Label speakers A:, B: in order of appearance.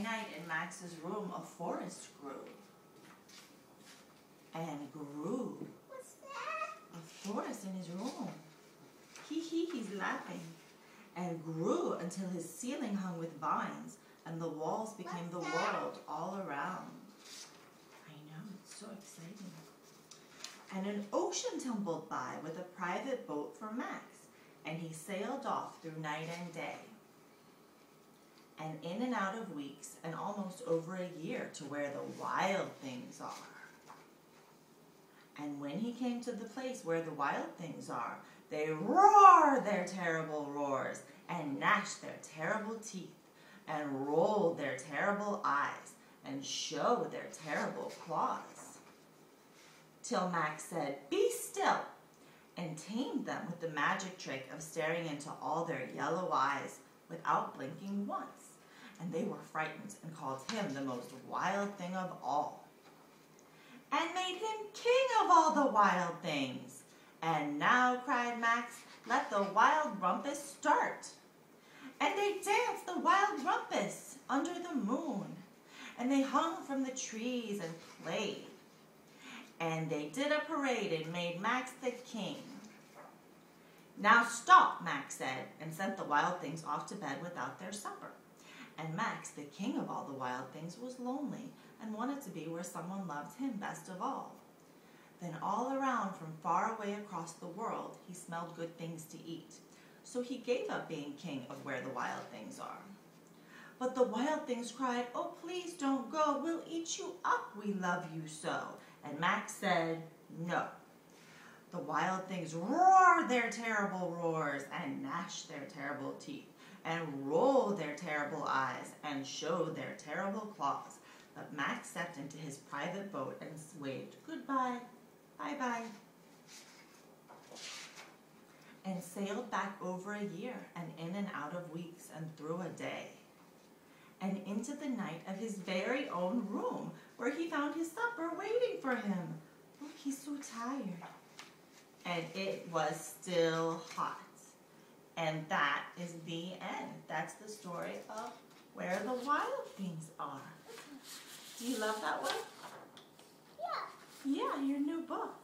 A: night in Max's room, a forest grew. And grew.
B: What's that?
A: A forest in his room. He's laughing. And grew until his ceiling hung with vines, and the walls became the world all around. I know, it's so exciting. And an ocean tumbled by with a private boat for Max, and he sailed off through night and day, and in and out of weeks, and almost over a year to where the wild things are. And when he came to the place where the wild things are, they roar their terrible roars, and gnash their terrible teeth, and roll their terrible eyes, and show their terrible claws. Till Max said, "Be still," and tamed them with the magic trick of staring into all their yellow eyes without blinking once. And they were frightened and called him the most wild thing of all, and made him king of all the wild things. "And now," cried Max, "let the wild rumpus start." And they danced the wild rumpus under the moon, and they hung from the trees and played. And they did a parade and made Max the king. "Now stop," Max said, and sent the wild things off to bed without their supper. And Max, the king of all the wild things, was lonely and wanted to be where someone loved him best of all. Then all around from far away across the world, he smelled good things to eat. So he gave up being king of where the wild things are. But the wild things cried, "Oh, please don't go. We'll eat you up. We love you so." And Max said, "No." The wild things roar their terrible roars, and gnash their terrible teeth, and roll their terrible eyes, and show their terrible claws. But Max stepped into his private boat and waved goodbye, bye-bye, and sailed back over a year, and in and out of weeks, and through a day, and into the night of his very own room, where he found his supper waiting for him. Look, he's so tired. And it was still hot. And that is the end. That's the story of Where the Wild Things Are. Do you love that one?
B: Yeah.
A: Yeah, your new book.